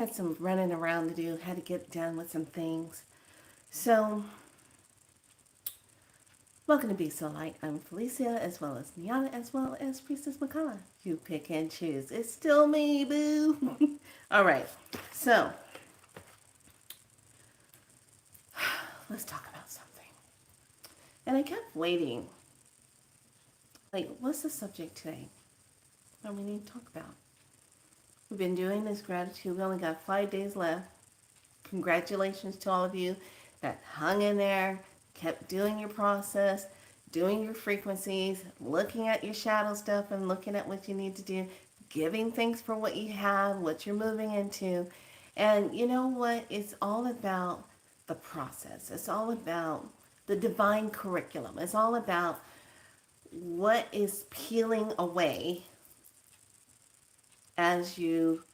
Had some running around to do, had to get done with some things. So, welcome to Be So Light. I'm Felicia, as well as Niana, as well as Priestess Makana. You pick and choose. It's still me, boo. All right. So, let's talk about something. And I kept waiting. Like, what's the subject today that we need to talk about? We've been doing this gratitude. We only got 5 days left. Congratulations to all of you that hung in there, kept doing your process, doing your frequencies, looking at your shadow stuff and looking at what you need to do, giving thanks for what you have, what you're moving into. And you know what? It's all about the process. It's all about the divine curriculum. It's all about what is peeling away as you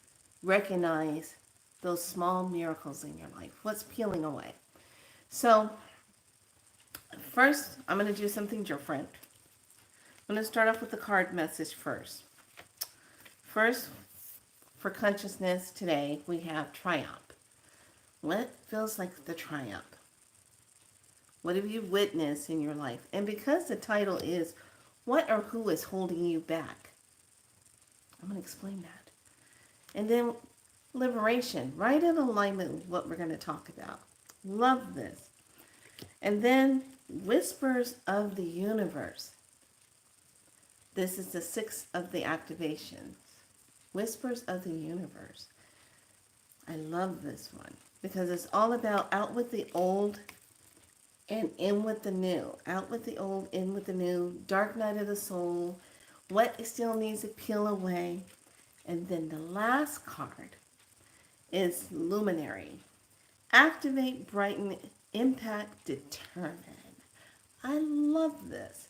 recognize those small miracles in your life. What's peeling away? So, first, I'm going to do something different. I'm going to start off with the card message first. First, for consciousness today, we have triumph. What feels like the triumph? What have you witnessed in your life? And because the title is, what or who is holding you back? I'm going to explain that. And then liberation, right in alignment with what we're going to talk about. Love this. And then whispers of the universe. This is the sixth of the activations. Whispers of the universe. I love this one because it's all about out with the old and in with the new. Out with the old, in with the new. Dark night of the soul. What still needs to peel away. And then the last card is luminary. Activate, brighten, impact, determine. I love this.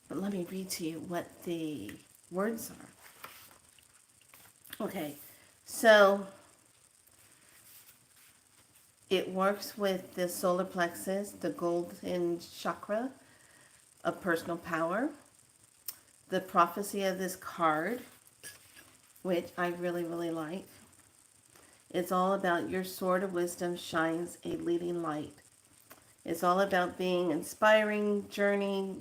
But let me read to you what the words are. Okay, so it works with the solar plexus, the golden chakra of personal power, the prophecy of this card, which I really, really like. It's all about your sword of wisdom shines a leading light. It's all about being inspiring, journey,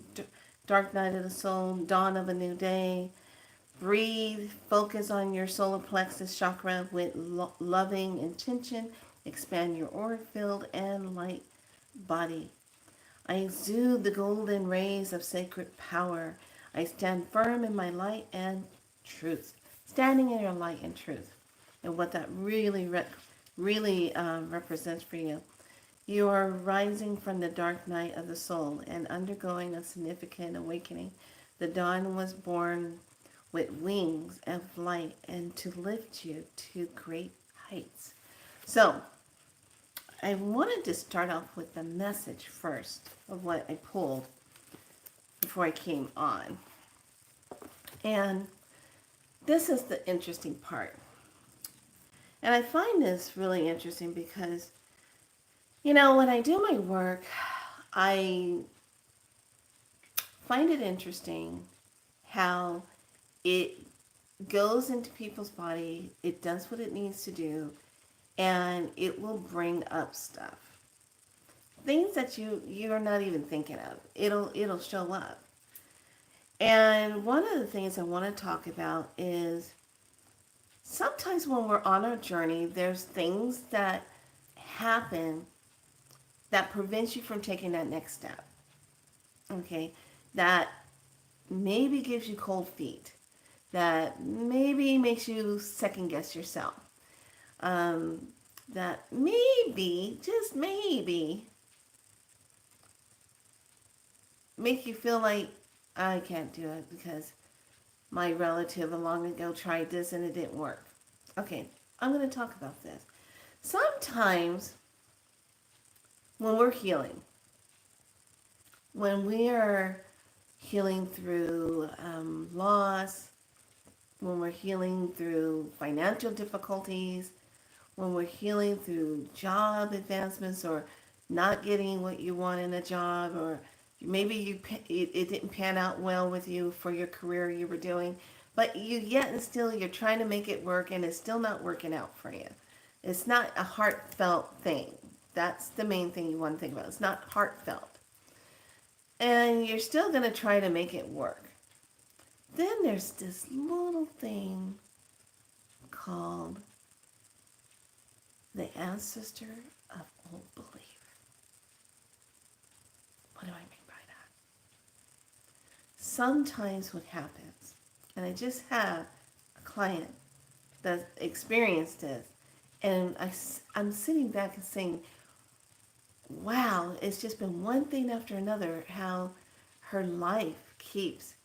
dark night of the soul, dawn of a new day. Breathe, focus on your solar plexus chakra with loving intention. Expand your auric field and light body. I exude the golden rays of sacred power. I stand firm in my light and truth. Standing in your light and truth. And what that really represents for you. You are rising from the dark night of the soul and undergoing a significant awakening. The dawn was born with wings of light and to lift you to great heights. So, I wanted to start off with the message first of what I pulled before I came on. And this is the interesting part. And I find this really interesting because, you know, when I do my work, I find it interesting how it goes into people's body, it does what it needs to do, and it will bring up stuff. Things that you're not even thinking of. It'll show up. And one of the things I want to talk about is sometimes when we're on our journey, there's things that happen that prevents you from taking that next step. Okay? That maybe gives you cold feet. That maybe makes you second guess yourself. That maybe, just maybe, make you feel like I can't do it because my relative long ago tried this and it didn't work. Okay, I'm going to talk about this. Sometimes when we're healing, when we are healing through loss, when we're healing through financial difficulties, when we're healing through job advancements or not getting what you want in a job, or maybe it didn't pan out well with you for your career you were doing, but you yet and still you're trying to make it work and it's still not working out for you. It's not a heartfelt thing. That's the main thing you want to think about. It's not heartfelt. And you're still going to try to make it work. Then there's this little thing called the ancestor of old belief. What do I mean by that? Sometimes what happens, and I just had a client that experienced this, and I'm sitting back and saying, wow, it's just been one thing after another, how her life keeps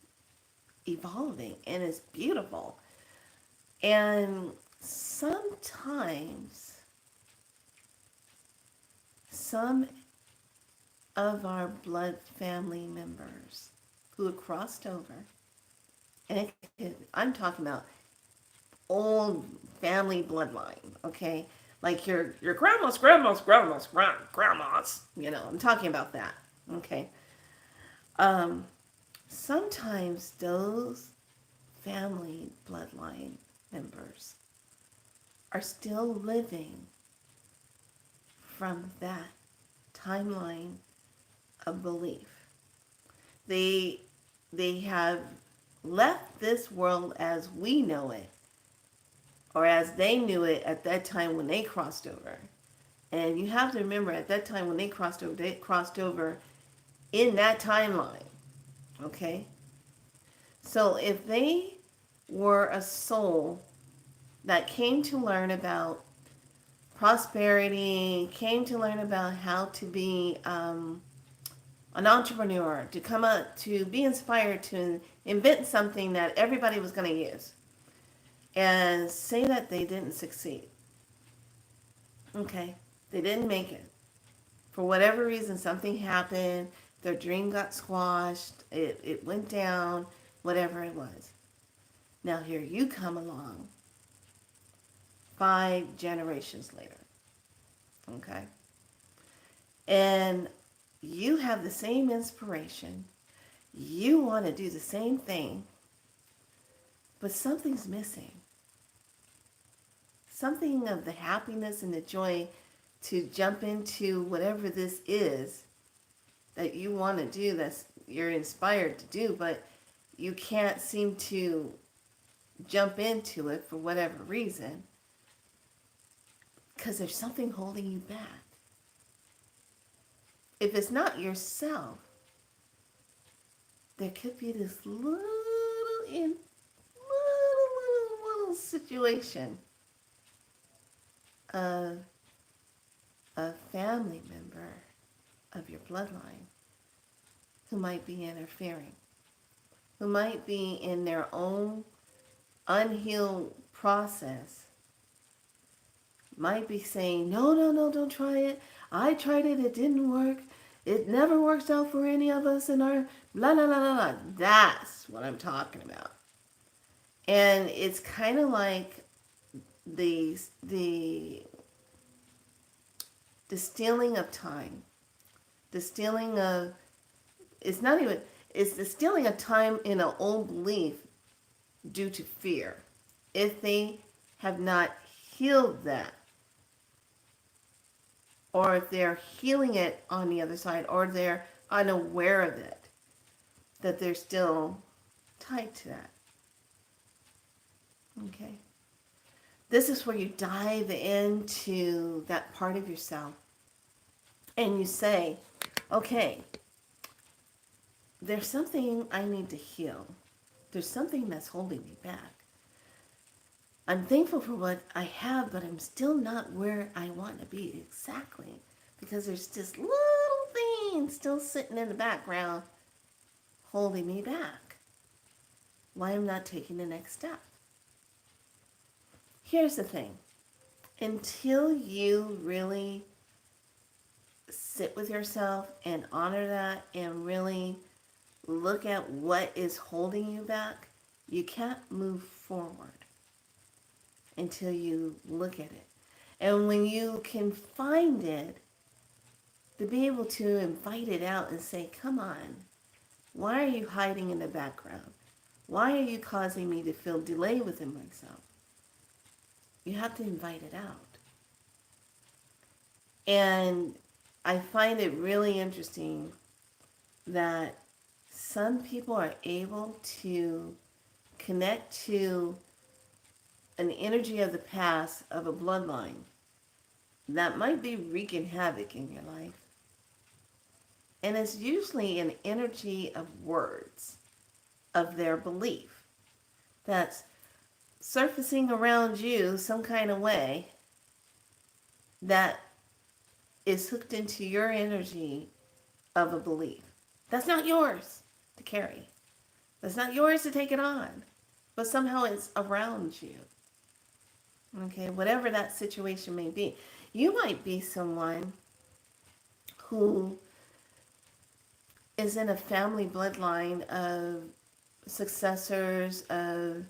evolving, and it's beautiful. And sometimes some of our blood family members who have crossed over, and I'm talking about old family bloodline, okay? Like your grandmas, you know, I'm talking about that, okay? Sometimes those family bloodline members are still living from that timeline of belief. They have left this world as we know it, or as they knew it at that time when they crossed over. And you have to remember, at that time when they crossed over in that timeline, okay? So if they were a soul that came to learn about prosperity, came to learn about how to be an entrepreneur, to come up, to be inspired to invent something that everybody was going to use, and say that they didn't succeed. Okay, they didn't make it. For whatever reason, something happened, their dream got squashed, it went down, whatever it was. Now here you come along 5 generations later. Okay? And you have the same inspiration. You want to do the same thing, but something's missing. Something of the happiness and the joy to jump into whatever this is that you want to do, that's you're inspired to do, but you can't seem to jump into it for whatever reason, because there's something holding you back. If it's not yourself, there could be this little situation of a family member of your bloodline who might be interfering, who might be in their own unhealed process, might be saying, no, don't try it. I tried it, it didn't work. It never works out for any of us in our blah, blah, blah, blah, blah. That's what I'm talking about. And it's kind of like the stealing of time. The stealing of, it's the stealing of time in an old belief due to fear. If they have not healed that, or if they're healing it on the other side, or they're unaware of it, that they're still tied to that. Okay? This is where you dive into that part of yourself and you say, okay, there's something I need to heal. There's something that's holding me back. I'm thankful for what I have, but I'm still not where I want to be exactly, because there's this little thing still sitting in the background holding me back. Why I'm not taking the next step. Here's the thing. Until you really sit with yourself and honor that and really look at what is holding you back, you can't move forward until you look at it. And when you can find it, to be able to invite it out and say, come on, why are you hiding in the background? Why are you causing me to feel delay within myself? You have to invite it out. And I find it really interesting that some people are able to connect to an energy of the past of a bloodline that might be wreaking havoc in your life. And it's usually an energy of words, of their belief, that's surfacing around you some kind of way that is hooked into your energy of a belief. That's not yours to carry. That's not yours to take it on. But somehow it's around you. Okay, whatever that situation may be. You might be someone who is in a family bloodline of successors, of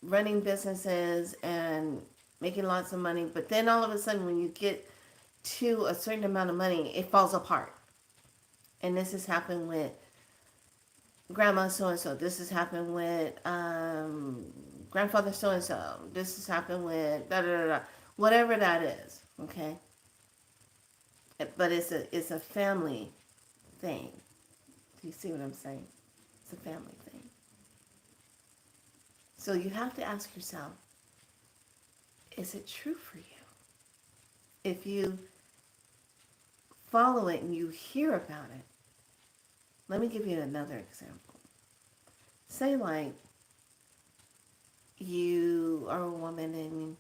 running businesses and making lots of money. But then all of a sudden when you get to a certain amount of money, it falls apart. And this has happened with grandma so-and-so. This has happened with grandfather so-and-so. This has happened with da-da-da-da. Whatever that is, okay? But it's a family thing. Do you see what I'm saying? It's a family thing. So you have to ask yourself, is it true for you? If you follow it and you hear about it, let me give you another example. Say like you are a woman and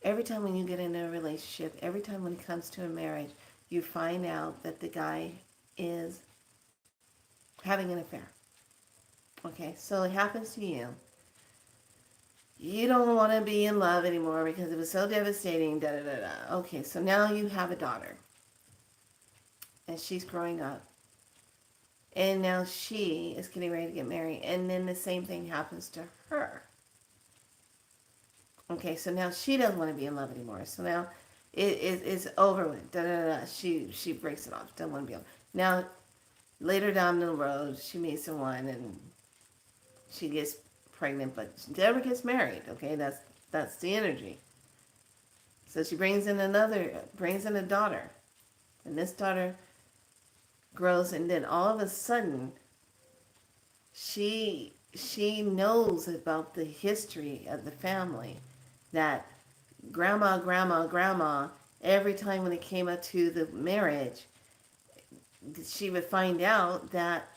every time when you get into a relationship, every time when it comes to a marriage, you find out that the guy is having an affair. Okay, so it happens to you. You don't want to be in love anymore because it was so devastating, da da da da. Okay, so now you have a daughter. And she's growing up. And now she is getting ready to get married. And then the same thing happens to her. Okay, so now she doesn't want to be in love anymore. So now it's over with. Da, da, da. She breaks it off. Doesn't want to be on. Now, later down the road, she meets someone and she gets pregnant, but she never gets married. Okay, that's the energy. So she brings in a daughter. And this daughter grows, and then all of a sudden she knows about the history of the family, that grandma, every time when it came up to the marriage, she would find out that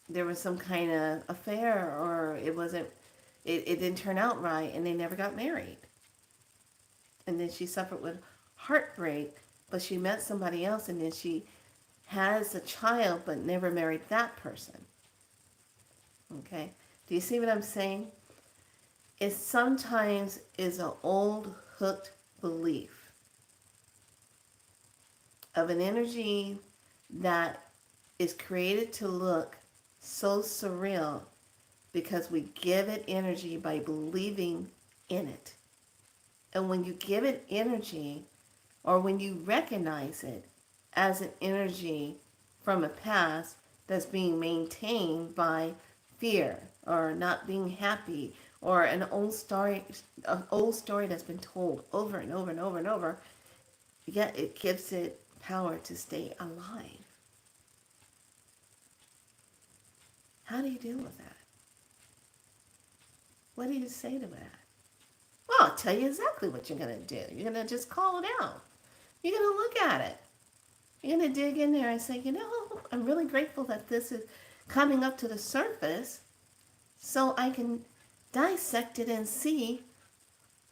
there was some kind of affair, or it didn't turn out right, and they never got married. And then she suffered with heartbreak, but she met somebody else, and then she has a child but never married that person. Okay? Do you see what I'm saying? It sometimes is an old hooked belief of an energy that is created to look so surreal because we give it energy by believing in it. And when you give it energy, or when you recognize it as an energy from a past that's being maintained by fear or not being happy, or an old story that's been told over and over and over and over, yet it gives it power to stay alive. How do you deal with that? What do you say to that? Well, I'll tell you exactly what you're going to do. You're going to just call it out. You're going to look at it. You're going to dig in there and say, I'm really grateful that this is coming up to the surface so I can dissect it and see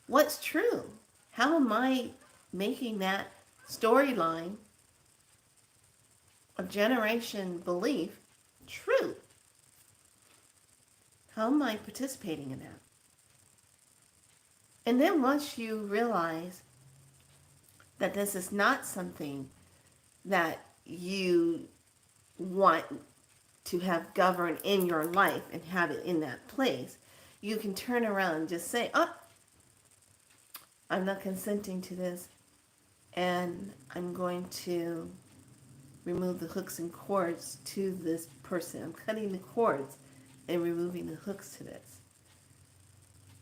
what's true. How am I making that storyline of generation belief true? How am I participating in that? And then once you realize that this is not something that you want to have govern in your life and have it in that place, you can turn around and just say, I'm not consenting to this, and I'm going to remove the hooks and cords to this person. I'm cutting the cords and removing the hooks to this.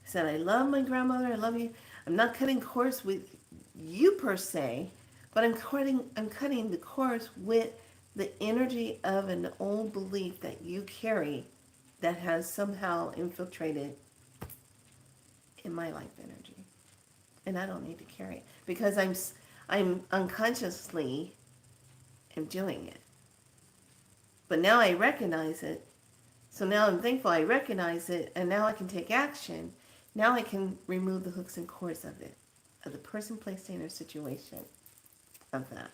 I said, I love my grandmother, I love you. I'm not cutting cords with you per se, but I'm cutting the cords with the energy of an old belief that you carry that has somehow infiltrated in my life energy. And I don't need to carry it because I'm unconsciously am doing it. But now I recognize it. So now I'm thankful I recognize it, and now I can take action. Now I can remove the hooks and cords of it, of the person, place, thing, or situation of that.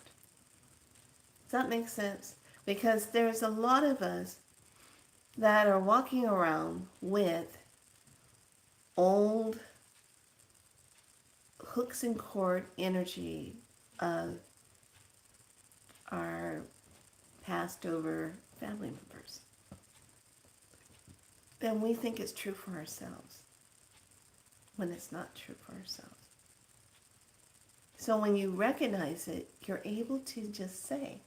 Does that make sense? Because there's a lot of us that are walking around with old hooks and cord energy of our passed over family members. And we think it's true for ourselves when it's not true for ourselves. So when you recognize it, you're able to just say,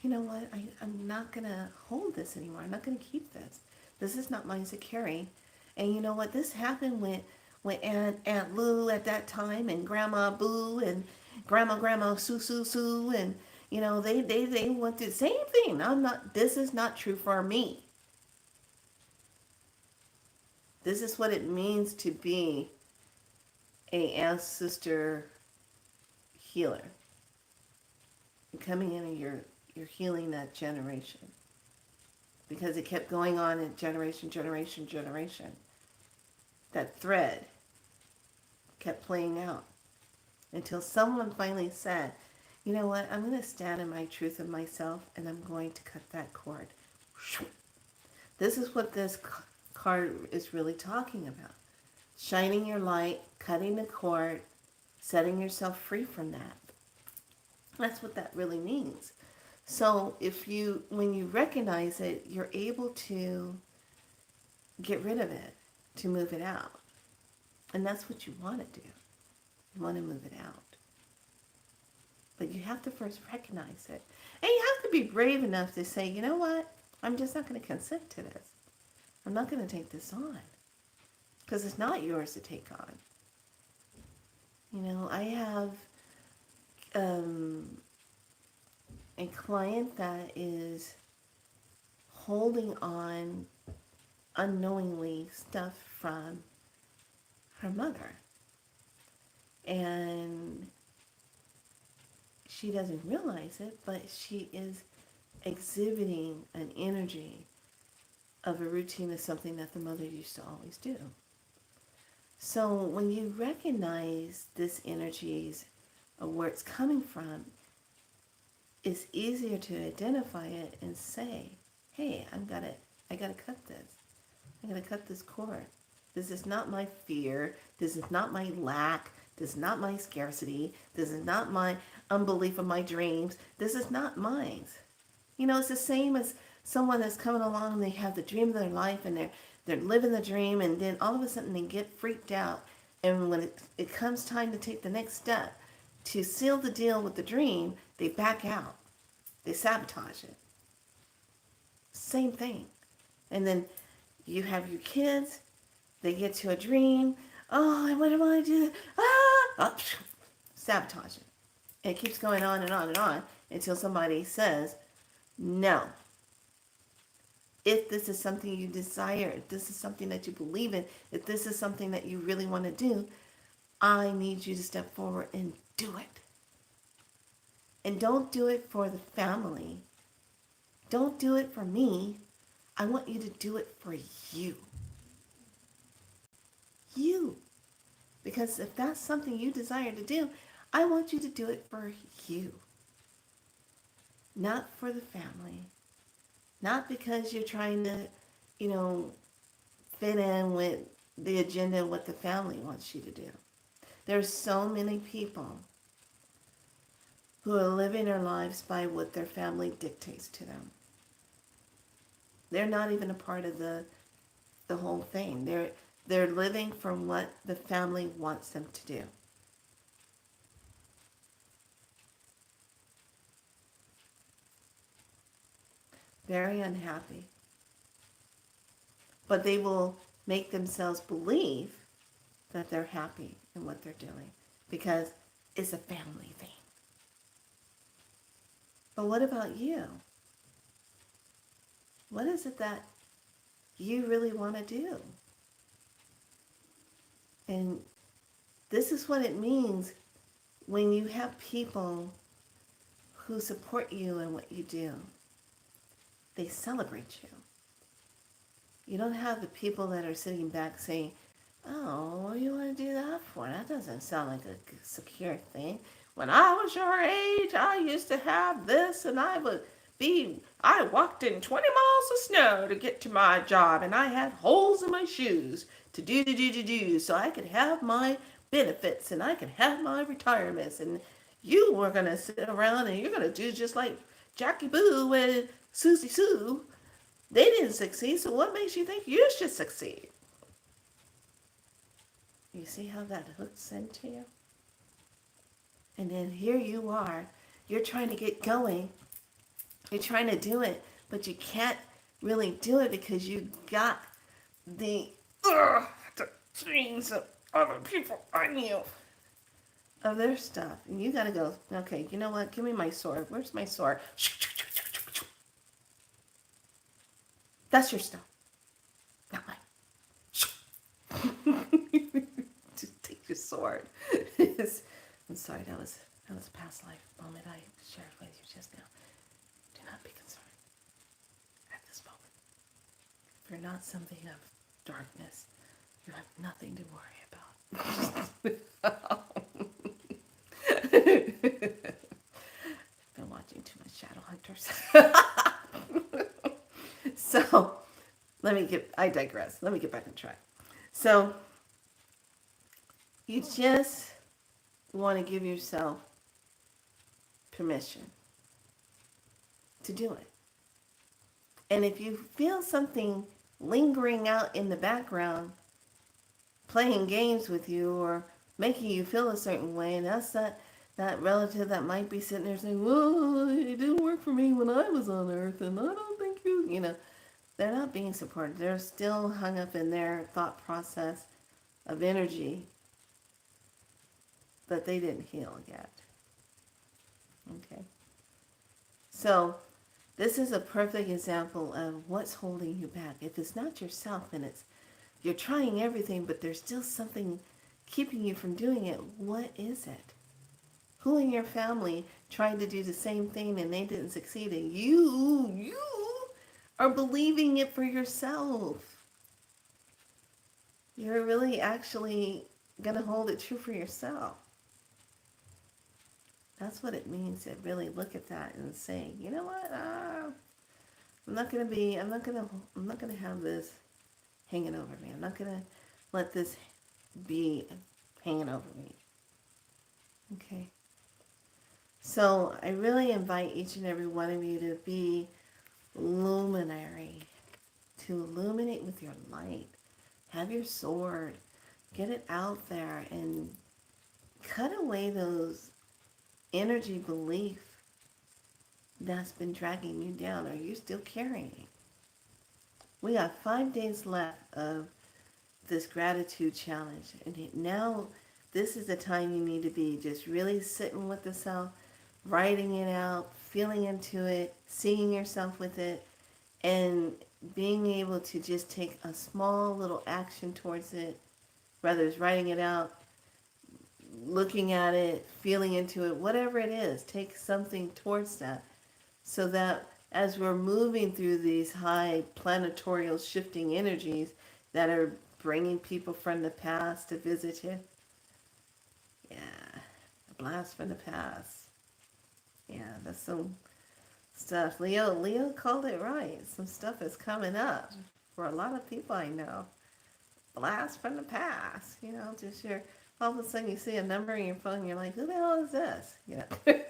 you know what, I'm not going to hold this anymore. I'm not going to keep this. This is not mine to carry. And you know what, this happened with Aunt Lou at that time, and Grandma Boo, and Grandma Sue, and you know, they went through the same thing. This is not true for me. This is what it means to be a ancestor healer. You're coming in and you're healing that generation. Because it kept going on in generation. That thread kept playing out until someone finally said, you know what, I'm going to stand in my truth of myself and I'm going to cut that cord. This is what this card is really talking about. Shining your light, cutting the cord, setting yourself free from that. That's what that really means. So when you recognize it, you're able to get rid of it, to move it out. And that's what you want to do. You want to move it out. But you have to first recognize it. And you have to be brave enough to say, you know what? I'm just not going to consent to this. I'm not going to take this on. Because it's not yours to take on. You know, I have a client that is holding on unknowingly stuff from her mother. And she doesn't realize it, but she is exhibiting an energy of a routine of something that the mother used to always do. So when you recognize this energies of where it's coming from, it's easier to identify it and say, hey, I gotta cut this. I gotta cut this cord. This is not my fear. This is not my lack. This is not my scarcity. This is not my unbelief of my dreams. This is not mine. You know, it's the same as someone that's coming along and they have the dream of their life and they're living the dream, and then all of a sudden they get freaked out. And when it comes time to take the next step to seal the deal with the dream, they back out. They sabotage it. Same thing. And then you have your kids. They get to a dream. Oh, what do I do? Sabotage it. And it keeps going on and on and on until somebody says, no. If this is something you desire, if this is something that you believe in, if this is something that you really want to do, I need you to step forward and do it. And don't do it for the family. Don't do it for me. I want you to do it for you. You. Because if that's something you desire to do, I want you to do it for you. Not for the family. Not because you're trying to, you know, fit in with the agenda of what the family wants you to do. There's so many people who are living their lives by what their family dictates to them. They're not even a part of the whole thing. They're living from what the family wants them to do. very unhappy. But they will make themselves believe that they're happy in what they're doing because it's a family thing. But what about you? What is it that you really want to do? And this is what it means when you have people who support you in what you do. They celebrate you. You don't have the people that are sitting back saying, oh, what do you want to do that for? That doesn't sound like a secure thing. When I was your age, I used to have this and I walked in 20 miles of snow to get to my job and I had holes in my shoes to do so I could have my benefits and I could have my retirements. And you were going to sit around and you're going to do just like Jackie Boo and Susie Sue. They didn't succeed, so what makes you think you should succeed? You see how that hooks into you? And then here you are. You're trying to get going. You're trying to do it, but you can't really do it because you got the dreams of other people on you, of their stuff. And you got to go, okay, you know what? Give me my sword. Where's my sword? That's your stuff. Not mine. Just take your sword. I'm sorry, that was a past life moment I shared with you just now. Do not be concerned at this moment. If you're not something of darkness, you have nothing to worry about. Been watching too much Shadowhunters. So, I digress. Let me get back on track. So, you just want to give yourself permission to do it. And if you feel something lingering out in the background, playing games with you or making you feel a certain way, and that's that relative that might be sitting there saying, well, it didn't work for me when I was on Earth, and I don't think they're not being supported. They're still hung up in their thought process of energy that they didn't heal yet. Okay. So this is a perfect example of what's holding you back. If it's not yourself and you're trying everything, but there's still something keeping you from doing it, what is it? Who in your family tried to do the same thing and they didn't succeed, and you are believing it for yourself? You're really actually going to hold it true for yourself. That's what it means to really look at that and say, you know what? I'm not going to have this hanging over me. I'm not going to let this be hanging over me. Okay. So I really invite each and every one of you to be luminary, to illuminate with your light. Have your sword. Get it out there and cut away those energy belief that's been dragging you down. Are you still carrying? We got 5 days left of this gratitude challenge. And now this is the time you need to be just really sitting with the self, writing it out, feeling into it, seeing yourself with it, and being able to just take a small little action towards it, whether it's writing it out, looking at it, feeling into it, whatever it is, take something towards that, so that as we're moving through these high planetorial shifting energies that are bringing people from the past to visit you, a blast from the past. Yeah, that's some stuff. Leo called it right. Some stuff is coming up for a lot of people I know. Blast from the past. Just all of a sudden you see a number in your phone and you're like, who the hell is this? I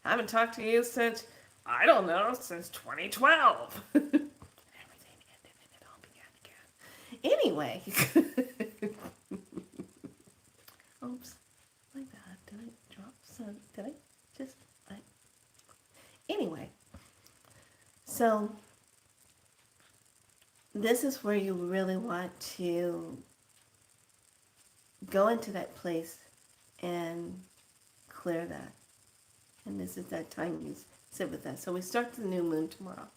haven't talked to you since 2012. Everything ended and it all began again. Anyway. Oops. My bad. Did I drop some? Did I just... Anyway. So this is where you really want to go into that place and clear that. And this is that time you sit with that. So we start the new moon tomorrow.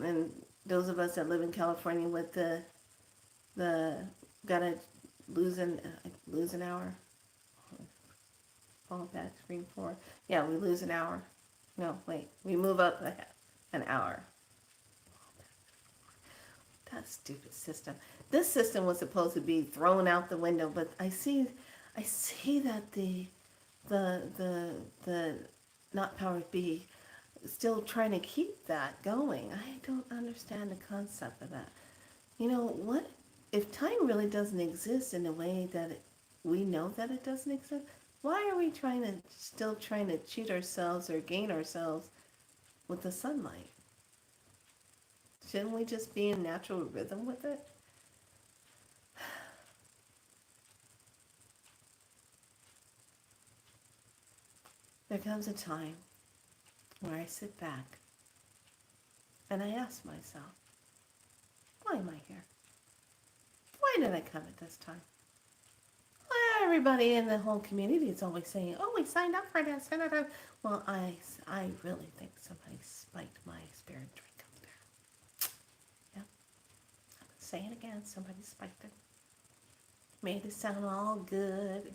And those of us that live in California with the gotta lose an hour. Fall back, screen 4. Yeah, we lose an hour. No, wait. We move up an hour. That stupid system. This system was supposed to be thrown out the window, but I see that the not powers be still trying to keep that going. I don't understand the concept of that. You know what? If time really doesn't exist in the way that we know that it doesn't exist, why are we still trying to cheat ourselves or gain ourselves with the sunlight? Shouldn't we just be in natural rhythm with it? There comes a time where I sit back and I ask myself, why am I here? Why did I come at this time? Well, everybody in the whole community is always saying, oh, we signed up for this. Well, I really think somebody spiked my spirit drink up there. Yep. I'm going to say it again. Somebody spiked it. Made it sound all good.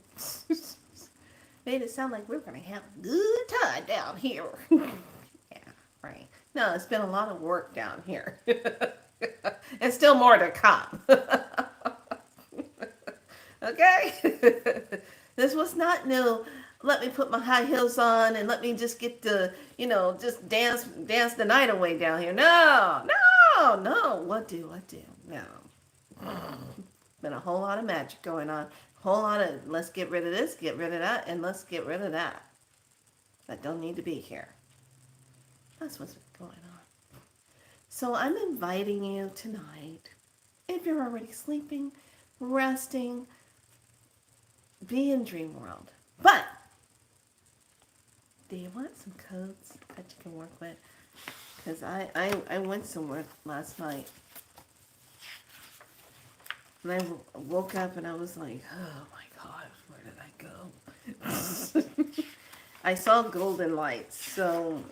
Made it sound like we're going to have a good time down here. Yeah, right. No, it's been a lot of work down here. And still more to come. Okay? This was not new. Let me put my high heels on and let me just get the, just dance the night away down here. No. What do? No. Been a whole lot of magic going on. Whole lot of let's get rid of this, get rid of that, and let's get rid of that. That don't need to be here. That's what's going on. So I'm inviting you tonight, if you're already sleeping, resting, be in dream world. But do you want some codes that you can work with? Because I went somewhere last night. And I woke up and I was like, oh my God, where did I go? I saw golden lights, so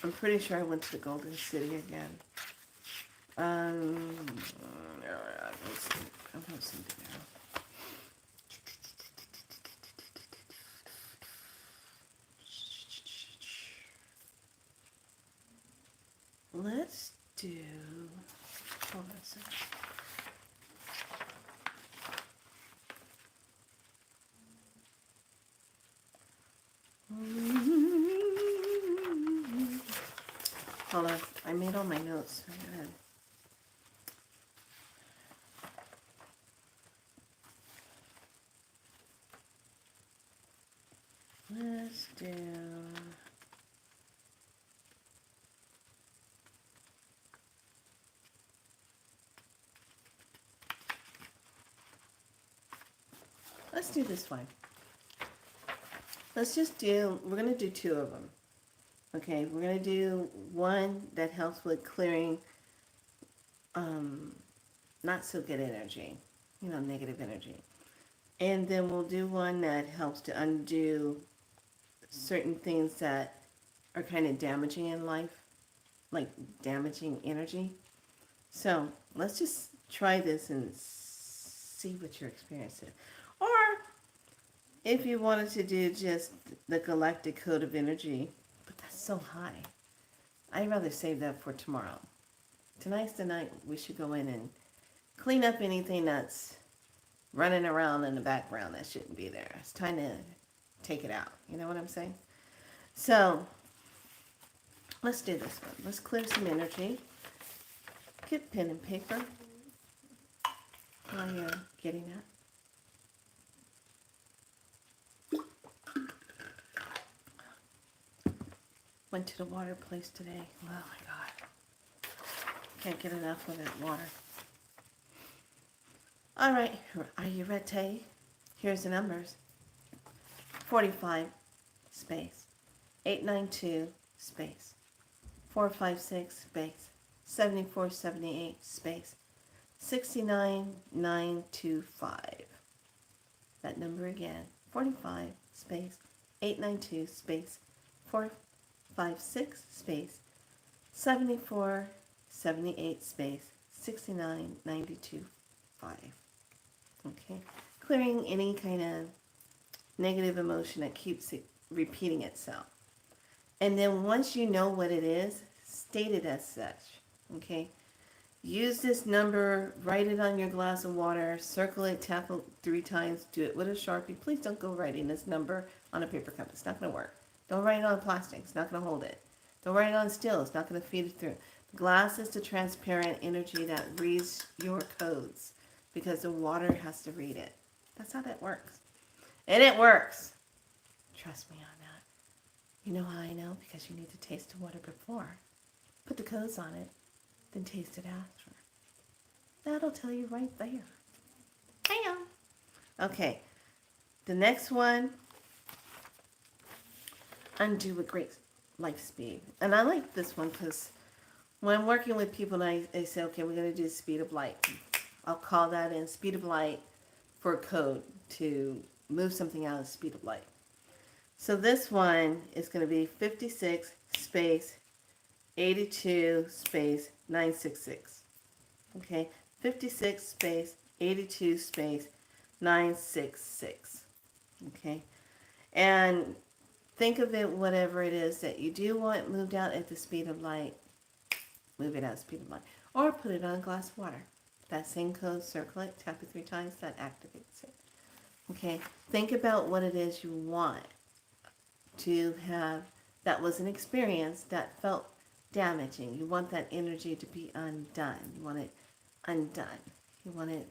I'm pretty sure I went to the Golden City again. I'm going to see now. Let's do, hold on a second. Hold on, I made all my notes. Go ahead. Let's do... Let's do this one. Let's just do, we're going to do 2 of them. Okay, we're going to do one that helps with clearing not so good energy, negative energy. And then we'll do one that helps to undo certain things that are kind of damaging in life, like damaging energy. So let's just try this and see what your experience is. Or if you wanted to do just the galactic code of energy, but that's so high. I'd rather save that for tomorrow. Tonight's the night we should go in and clean up anything that's running around in the background that shouldn't be there. It's time to take it out. You know what I'm saying? So let's do this one. Let's clear some energy. Get pen and paper while you're getting that. Went to the water place today. Oh my God. Can't get enough of that water. All right. Are you ready? Here's the numbers. 45 space 892 space 456 space 7478 space 69925. That number again, 45 space 892 space 456 space 7478 space 69925. Okay, clearing any kind of negative emotion that keeps it repeating itself. And then once you know what it is, state it as such. Okay, use this number, write it on your glass of water, circle it, tap it 3 times, do it with a Sharpie. Please don't go writing this number on a paper cup. It's not going to work. Don't write it on plastic. It's not going to hold it. Don't write it on steel. It's not going to feed it through. Glass is the transparent energy that reads your codes because the water has to read it. That's how that works. And it works. Trust me on that. You know how I know? Because you need to taste the water before. Put the codes on it, then taste it after. That'll tell you right there. Bam! Okay, the next one, undo with great life speed. And I like this one because when I'm working with people, I say, okay, we're going to do speed of light. I'll call that in speed of light for a code to move something out of speed of light. So this one is going to be 56 space 82 space 966. Okay, 56 space 82 space 966. Okay, and think of it, whatever it is that you do want moved out at the speed of light, move it at the speed of light, or put it on a glass of water. That same code, circle it, tap it 3 times, that activates it. Okay, think about what it is you want to have that was an experience that felt damaging. You want that energy to be undone. You want it undone. You want it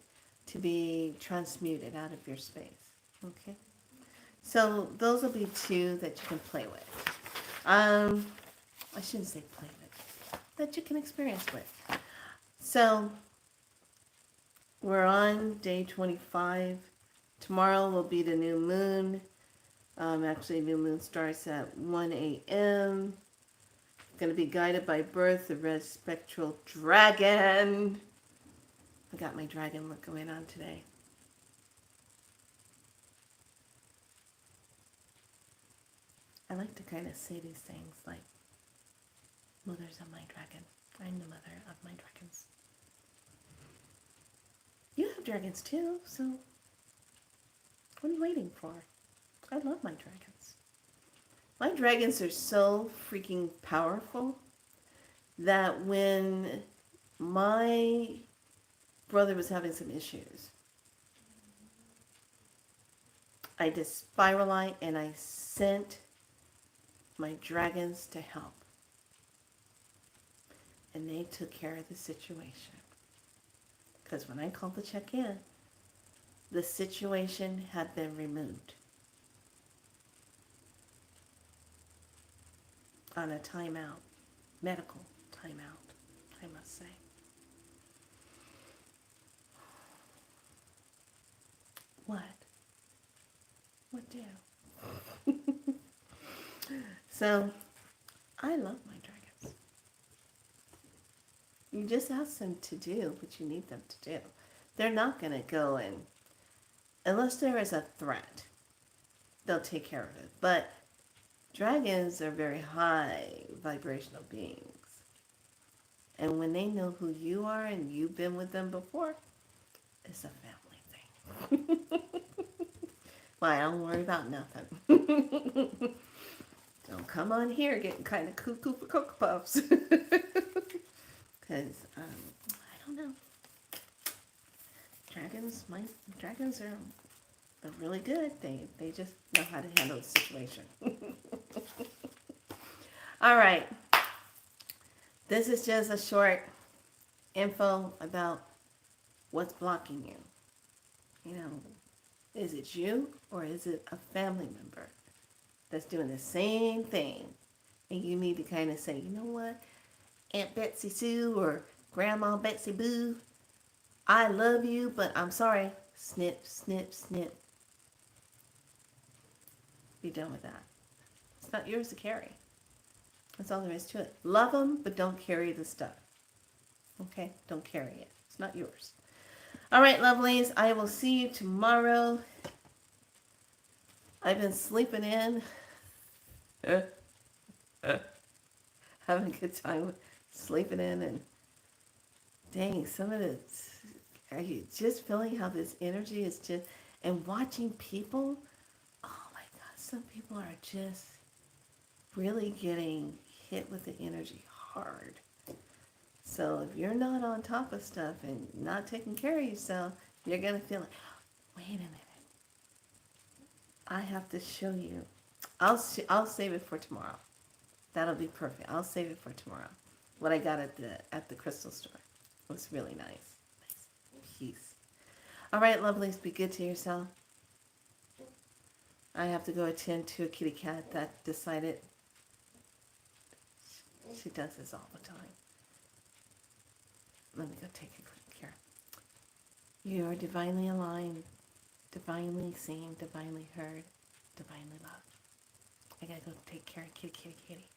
to be transmuted out of your space. Okay? So those will be 2 that you can play with. I shouldn't say play with. That you can experience with. So we're on day 25. Tomorrow will be the new moon. Actually, new moon starts at 1 a.m. Going to be guided by birth, the red spectral dragon. I got my dragon look going on today. I like to kind of say these things like, mothers of my dragon. I'm the mother of my dragons. You have dragons too, so what are you waiting for? I love my dragons. My dragons are so freaking powerful that when my brother was having some issues, I did spiralite and I sent my dragons to help. And they took care of the situation. Because when I called to check in, the situation had been removed. On a timeout, medical timeout, I must say. What? What do? So, I love my dragons. You just ask them to do what you need them to do. They're not going to go and, unless there is a threat, they'll take care of it. But dragons are very high vibrational beings. And when they know who you are and you've been with them before, it's a family thing. Well, I don't worry about nothing. Don't come on here getting kind of cuckoo for Cocoa Puffs. Because, I don't know. My dragons are really good. They just know how to handle the situation. All right. This is just a short info about what's blocking you. You know, is it you or is it a family member that's doing the same thing? And you need to kind of say, you know what, Aunt Betsy Sue or Grandma Betsy Boo, I love you, but I'm sorry. Snip, snip, snip. Be done with that. It's not yours to carry. That's all there is to it. Love them, but don't carry the stuff. Okay? Don't carry it. It's not yours. All right, lovelies. I will see you tomorrow. I've been sleeping in. Having a good time sleeping in. And dang, some of the... Are you just feeling how this energy is just... And watching people... Oh my God. Some people are just really getting hit with the energy hard. So if you're not on top of stuff and not taking care of yourself, you're going to feel like, wait a minute. I have to show you. I'll save it for tomorrow. That'll be perfect. I'll save it for tomorrow. What I got at the crystal store was really nice. Nice piece. All right, lovelies, be good to yourself. I have to go attend to a kitty cat that decided she does this all the time. Let me go take good care. You are divinely aligned, divinely seen, divinely heard, divinely loved. I gotta go take care of kitty.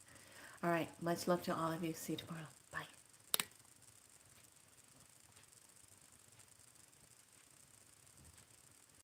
All right, much love to all of you. See you tomorrow.